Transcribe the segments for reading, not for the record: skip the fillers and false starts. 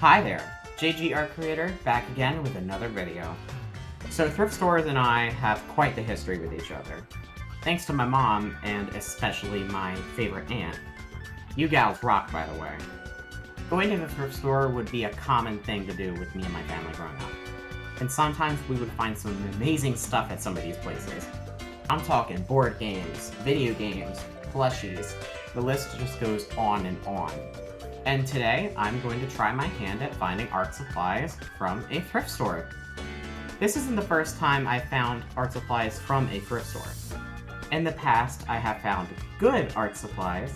Hi there, jgartcreator back again with another video. So thrift stores and I have quite the history with each other. Thanks to my mom, and especially my favorite aunt. You gals rock, by the way. Going to the thrift store would be a common thing to do with me and my family growing up. And sometimes we would find some amazing stuff at some of these places. I'm talking board games, video games, plushies, the list just goes on and on. And today, I'm going to try my hand at finding art supplies from a thrift store. This isn't the first time I've found art supplies from a thrift store. In the past, I have found good art supplies.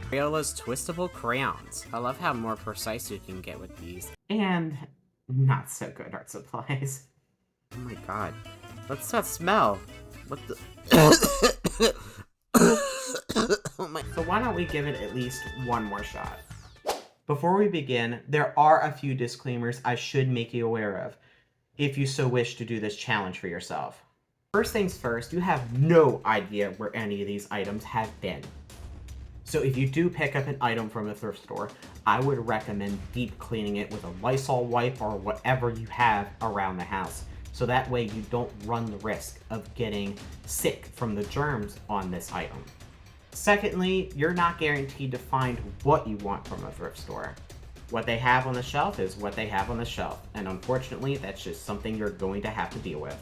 Crayola's twistable crayons. I love how more precise you can get with these. And not so good art supplies. Oh my god. What's that smell? What the... Oh my... So why don't we give it at least one more shot? Before we begin, there are a few disclaimers I should make you aware of, if you so wish to do this challenge for yourself. First things first, you have no idea where any of these items have been. So if you do pick up an item from a thrift store, I would recommend deep cleaning it with a Lysol wipe or whatever you have around the house. So that way you don't run the risk of getting sick from the germs on this item. Secondly, you're not guaranteed to find what you want from a thrift store. What they have on the shelf is what they have on the shelf, and unfortunately, that's just something you're going to have to deal with.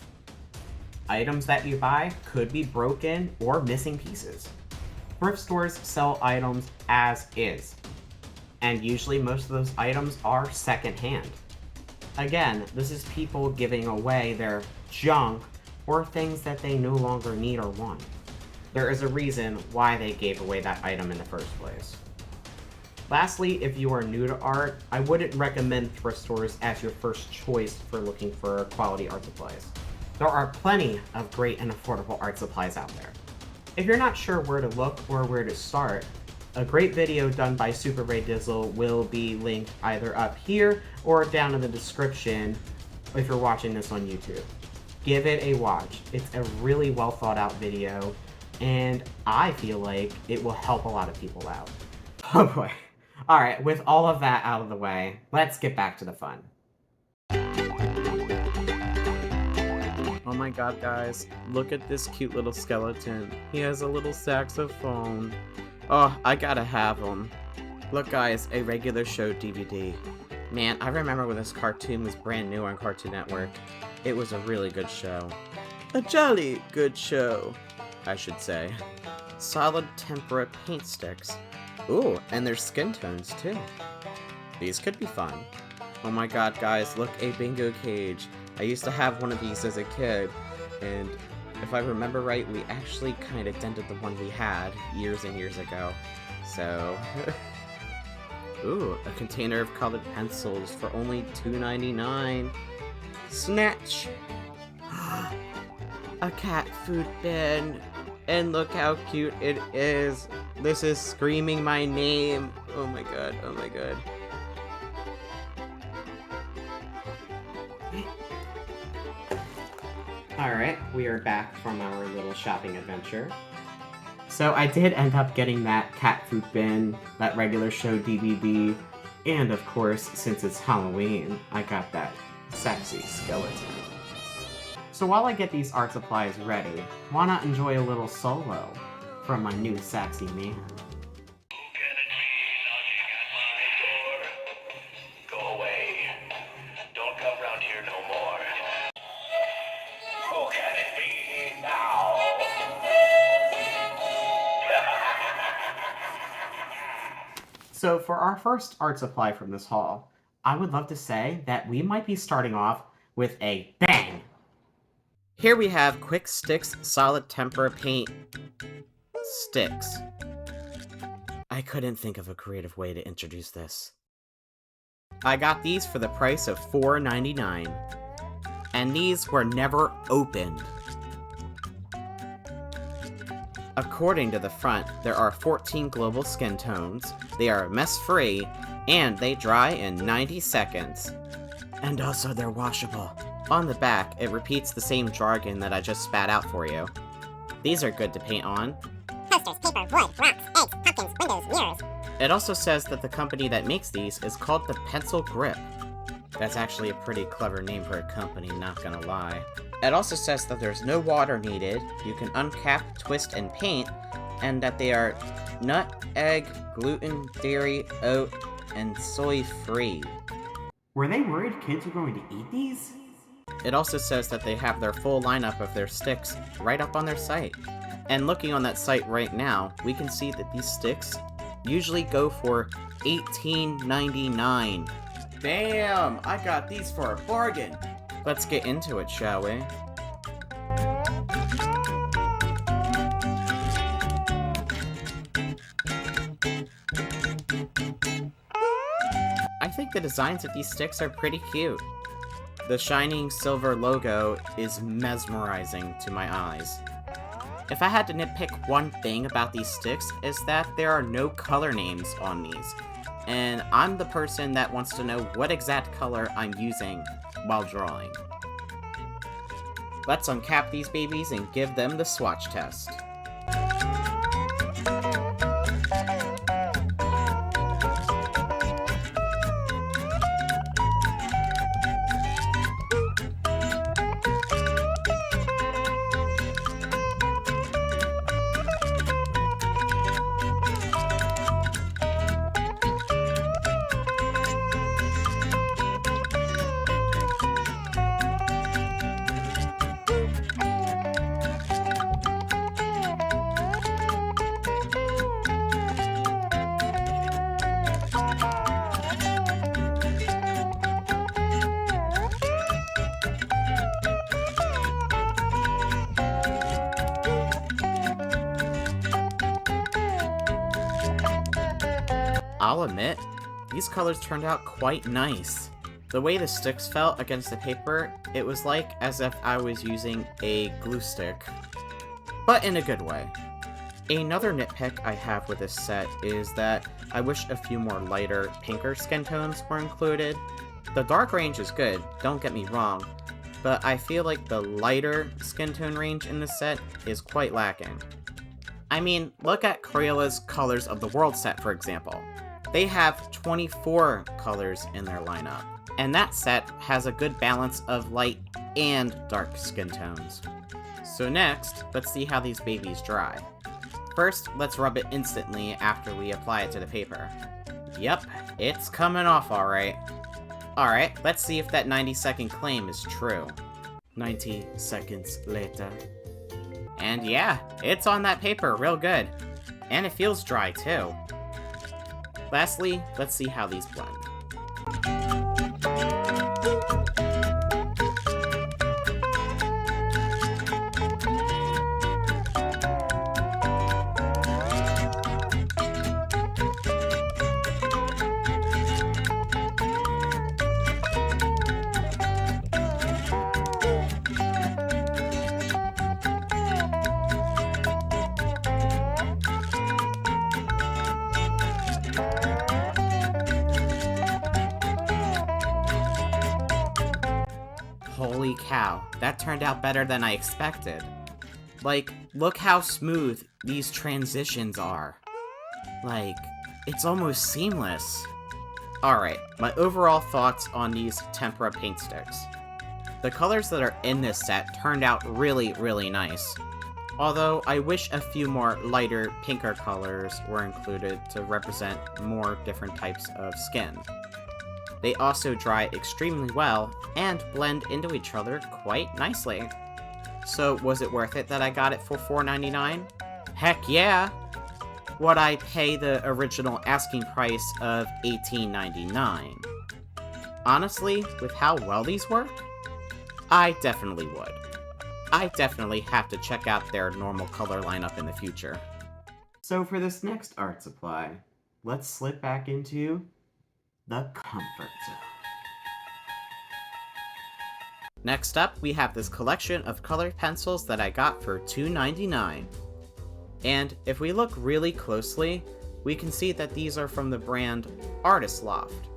Items that you buy could be broken or missing pieces. Thrift stores sell items as is, and usually most of those items are secondhand. Again, this is people giving away their junk or things that they no longer need or want. There is a reason why they gave away that item in the first place. Lastly, if you are new to art, I wouldn't recommend thrift stores as your first choice for looking for quality art supplies. There are plenty of great and affordable art supplies out there. If you're not sure where to look or where to start, a great video done by Super Ray Dizzle will be linked either up here or down in the description if you're watching this on YouTube. Give it a watch. It's a really well thought out video, and I feel like it will help a lot of people out. Oh boy. Alright, with all of that out of the way, let's get back to the fun. Oh my god, guys. Look at this cute little skeleton. He has a little saxophone. Oh, I gotta have him. Look guys, a regular show DVD. Man, I remember when this cartoon was brand new on Cartoon Network. It was a really good show. A jolly good show, I should say. Solid tempera paint sticks. Ooh, and there's skin tones too. These could be fun. Oh my god, guys, look, a bingo cage. I used to have one of these as a kid, and if I remember right, we actually kind of dented the one we had years and years ago. So, ooh, a container of colored pencils for only $2.99. Snatch! A cat food bin. And look how cute it is. This is screaming my name. Oh my god, oh my god. Alright, we are back from our little shopping adventure. So I did end up getting that cat food bin, that regular show DVD, and of course, since it's Halloween, I got that sexy skeleton. So while I get these art supplies ready, why not enjoy a little solo from my new sexy man? So for our first art supply from this haul, I would love to say that we might be starting off with a bang! Here we have Kwik Stix solid tempera paint sticks. I couldn't think of a creative way to introduce this. I got these for the price of $4.99, and these were never opened. According to the front, there are 14 global skin tones, they are mess-free, and they dry in 90 seconds. And also they're washable. On the back, it repeats the same jargon that I just spat out for you. These are good to paint on. Posters, paper, wood, rocks, eggs, pumpkins, windows, mirrors. It also says that the company that makes these is called the Pencil Grip. That's actually a pretty clever name for a company, not gonna lie. It also says that there's no water needed, you can uncap, twist, and paint, and that they are nut, egg, gluten, dairy, oat, and soy-free. Were they worried kids were going to eat these? It also says that they have their full lineup of their sticks right up on their site. And looking on that site right now, we can see that these sticks usually go for $18.99. Bam! I got these for a bargain! Let's get into it, shall we? I think the designs of these sticks are pretty cute. The shining silver logo is mesmerizing to my eyes. If I had to nitpick one thing about these sticks, is that there are no color names on these. And I'm the person that wants to know what exact color I'm using while drawing. Let's uncap these babies and give them the swatch test. I'll admit, these colors turned out quite nice. The way the sticks felt against the paper, it was like as if I was using a glue stick. But in a good way. Another nitpick I have with this set is that I wish a few more lighter, pinker skin tones were included. The dark range is good, don't get me wrong, but I feel like the lighter skin tone range in this set is quite lacking. I mean, look at Crayola's Colors of the World set, for example. They have 24 colors in their lineup, and that set has a good balance of light and dark skin tones. So next, let's see how these babies dry. First, let's rub it instantly after we apply it to the paper. Yep, it's coming off alright. Alright, let's see if that 90-second claim is true. 90 seconds later. And yeah, it's on that paper real good. And it feels dry too. Lastly, let's see how these blend. Holy cow, that turned out better than I expected. Like, look how smooth these transitions are. Like, it's almost seamless. Alright, my overall thoughts on these tempera paint sticks. The colors that are in this set turned out really, really nice. Although, I wish a few more lighter, pinker colors were included to represent more different types of skin. They also dry extremely well, and blend into each other quite nicely. So, was it worth it that I got it for $4.99? Heck yeah! Would I pay the original asking price of $18.99? Honestly, with how well these work, I definitely would. I definitely have to check out their normal color lineup in the future. So for this next art supply, let's slip back into the comfort zone. Next up, we have this collection of colored pencils that I got for $2.99. And if we look really closely, we can see that these are from the brand Loft.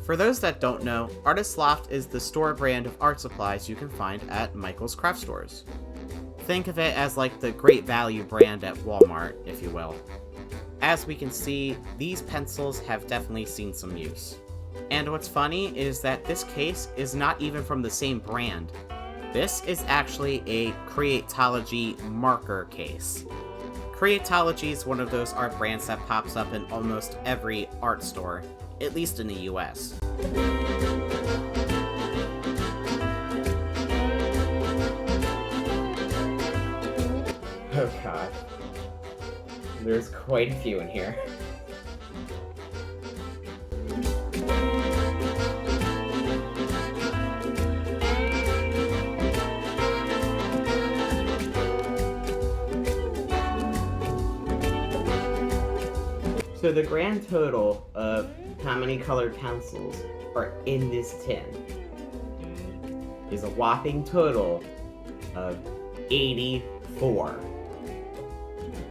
For those that don't know, Loft is the store brand of art supplies you can find at Michael's craft stores. Think of it as like the Great Value brand at Walmart, if you will. As we can see, these pencils have definitely seen some use. And what's funny is that this case is not even from the same brand. This is actually a Creatology marker case. Creatology is one of those art brands that pops up in almost every art store, at least in the US. Oh god. There's quite a few in here. So the grand total of how many colored pencils are in this tin is a whopping total of 84.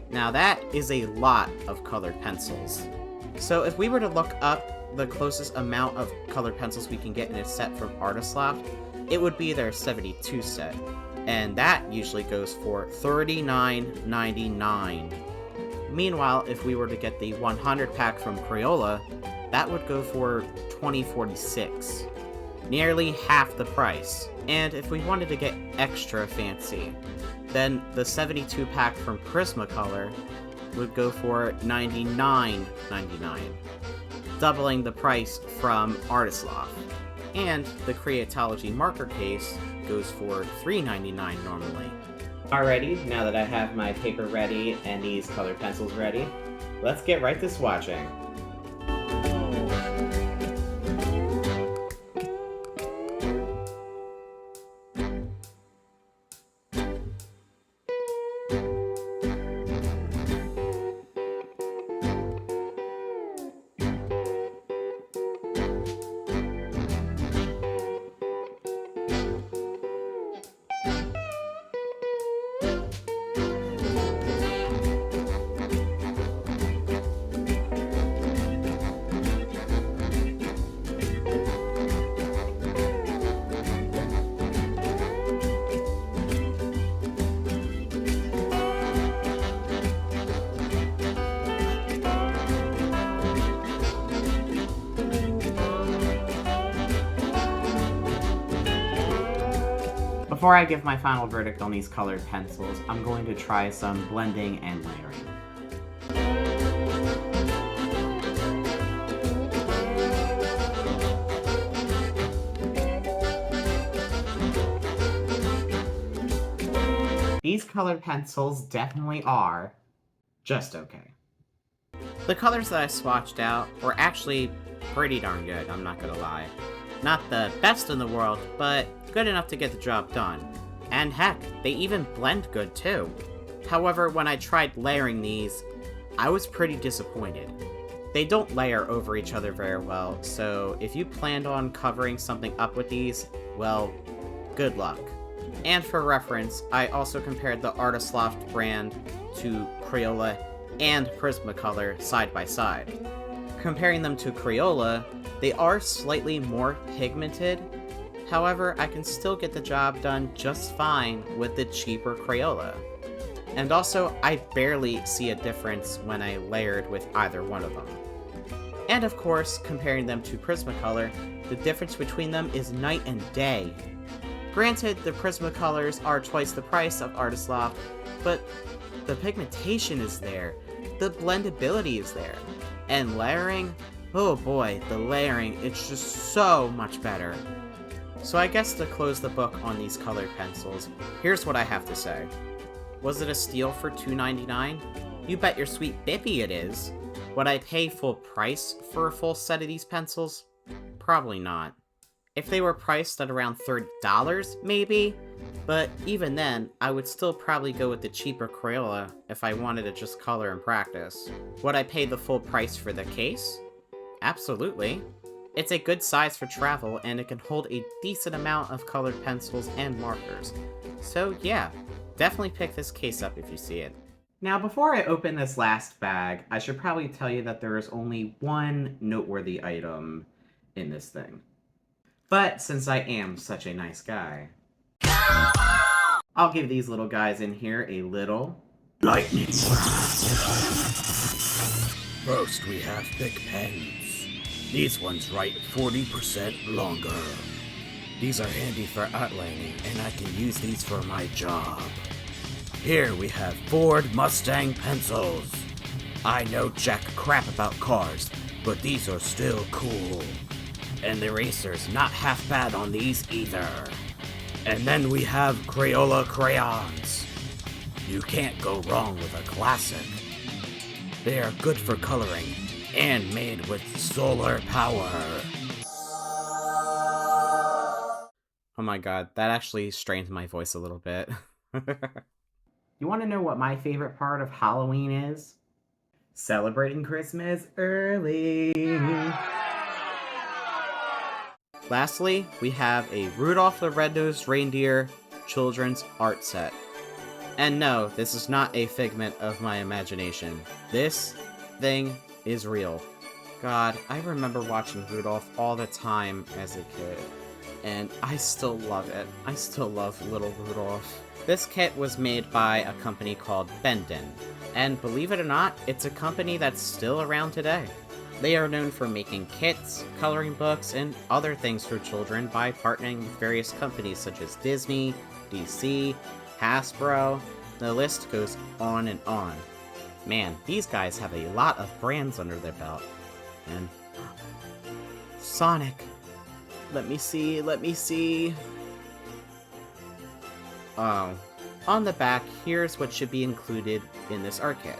Now that is a lot of colored pencils. So if we were to look up the closest amount of colored pencils we can get in a set from Loft, it would be their 72 set. And that usually goes for $39.99. Meanwhile, if we were to get the 100 pack from Crayola, that would go for $20.46. Nearly half the price. And if we wanted to get extra fancy, then the 72 pack from Prismacolor would go for $99.99, doubling the price from Loft. And the Creatology marker case goes for $3.99 normally. Alrighty, now that I have my paper ready and these colored pencils ready, let's get right to swatching. Before I give my final verdict on these colored pencils, I'm going to try some blending and layering. These colored pencils definitely are just okay. The colors that I swatched out were actually pretty darn good, I'm not gonna lie. Not the best in the world, but good enough to get the job done. And heck, they even blend good too. However, when I tried layering these, I was pretty disappointed. They don't layer over each other very well, so if you planned on covering something up with these, well, good luck. And for reference, I also compared the Loft brand to Crayola and Prismacolor side by side. Comparing them to Crayola, they are slightly more pigmented. However, I can still get the job done just fine with the cheaper Crayola. And also, I barely see a difference when I layered with either one of them. And of course, comparing them to Prismacolor, the difference between them is night and day. Granted, the Prismacolors are twice the price of Loft, but the pigmentation is there, the blendability is there, and layering, oh boy, the layering, it's just so much better. So I guess to close the book on these colored pencils, here's what I have to say. Was it a steal for $2.99? You bet your sweet bippy it is. Would I pay full price for a full set of these pencils? Probably not. If they were priced at around $30, maybe, but even then, I would still probably go with the cheaper Crayola if I wanted to just color and practice. Would I pay the full price for the case? Absolutely. It's a good size for travel, and it can hold a decent amount of colored pencils and markers. So yeah, definitely pick this case up if you see it. Now, before I open this last bag, I should probably tell you that there is only one noteworthy item in this thing. But since I am such a nice guy, I'll give these little guys in here a little Lightning. First, we have thick pens. These ones write 40% longer. These are handy for outlining, and I can use these for my job. Here we have Ford Mustang pencils. I know jack crap about cars, but these are still cool. And the eraser's not half bad on these either. And then we have Crayola crayons. You can't go wrong with a classic. They are good for coloring and made with solar power. Oh my god, that actually strained my voice a little bit. You want to know what my favorite part of Halloween is? Celebrating Christmas early. Lastly, we have a Rudolph the Red-Nosed Reindeer children's art set. And no, this is not a figment of my imagination. This thing is real. God, I remember watching Rudolph all the time as a kid. And I still love it. I still love little Rudolph. This kit was made by a company called Bendon. And believe it or not, it's a company that's still around today. They are known for making kits, coloring books, and other things for children by partnering with various companies such as Disney, DC, Hasbro. The list goes on and on. Man, these guys have a lot of brands under their belt. And Sonic. Let me see. Oh. On the back, here's what should be included in this art kit.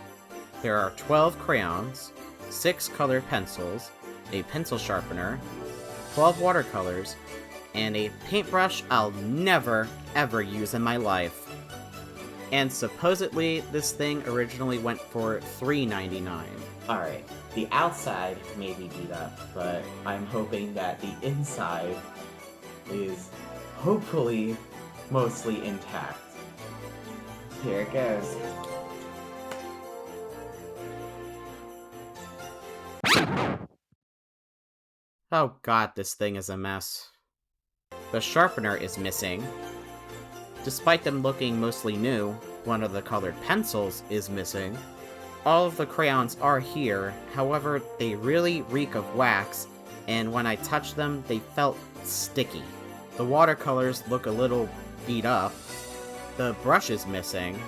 There are 12 crayons, 6 colored pencils, a pencil sharpener, 12 watercolors, and a paintbrush I'll never, ever use in my life. And supposedly, this thing originally went for $3.99. Alright, the outside may be beat up, but I'm hoping that the inside is hopefully mostly intact. Here it goes. Oh god, this thing is a mess. The sharpener is missing. Despite them looking mostly new, one of the colored pencils is missing. All of the crayons are here, however, they really reek of wax, and when I touched them, they felt sticky. The watercolors look a little beat up. The brush is missing.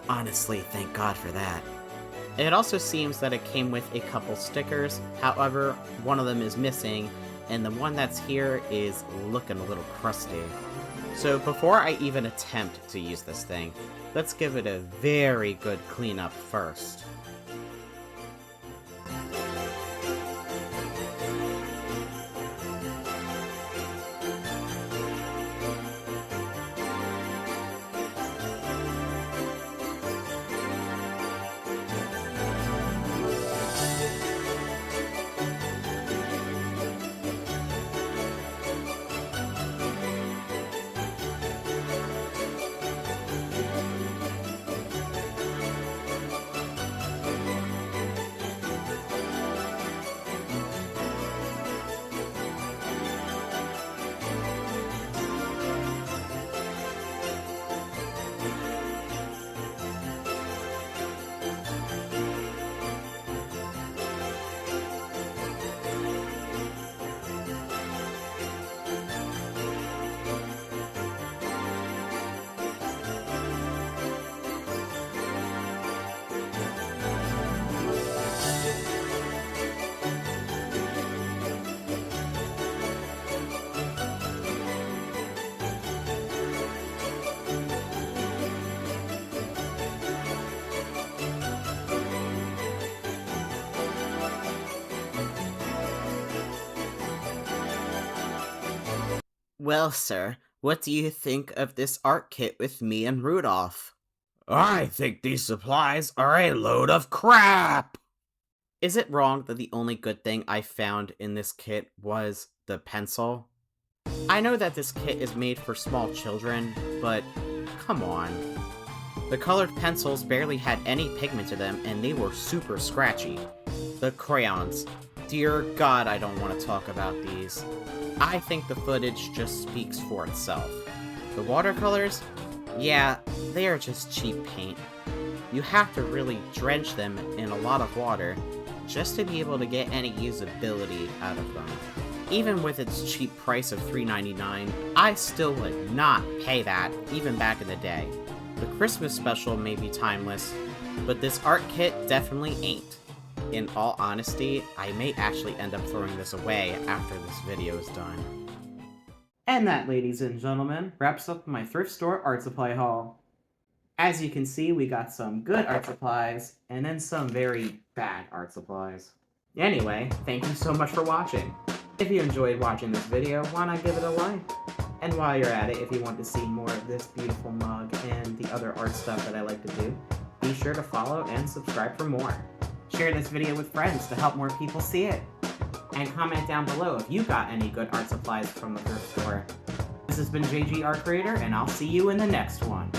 Honestly, thank God for that. It also seems that it came with a couple stickers, however, one of them is missing, and the one that's here is looking a little crusty. So before I even attempt to use this thing, let's give it a very good cleanup first. Well, sir, what do you think of this art kit with me and Rudolph? I think these supplies are a load of crap! Is it wrong that the only good thing I found in this kit was the pencil? I know that this kit is made for small children, but come on. The colored pencils barely had any pigment to them and they were super scratchy. The crayons. Dear God, I don't want to talk about these. I think the footage just speaks for itself. The watercolors? Yeah, they are just cheap paint. You have to really drench them in a lot of water just to be able to get any usability out of them. Even with its cheap price of $3.99, I still would not pay that, even back in the day. The Christmas special may be timeless, but this art kit definitely ain't. In all honesty, I may actually end up throwing this away after this video is done. And that, ladies and gentlemen, wraps up my thrift store art supply haul. As you can see, we got some good art supplies, and then some very bad art supplies. Anyway, thank you so much for watching. If you enjoyed watching this video, why not give it a like? And while you're at it, if you want to see more of this beautiful mug and the other art stuff that I like to do, be sure to follow and subscribe for more. Share this video with friends to help more people see it. And comment down below if you got any good art supplies from the thrift store. This has been JG Art Creator, and I'll see you in the next one.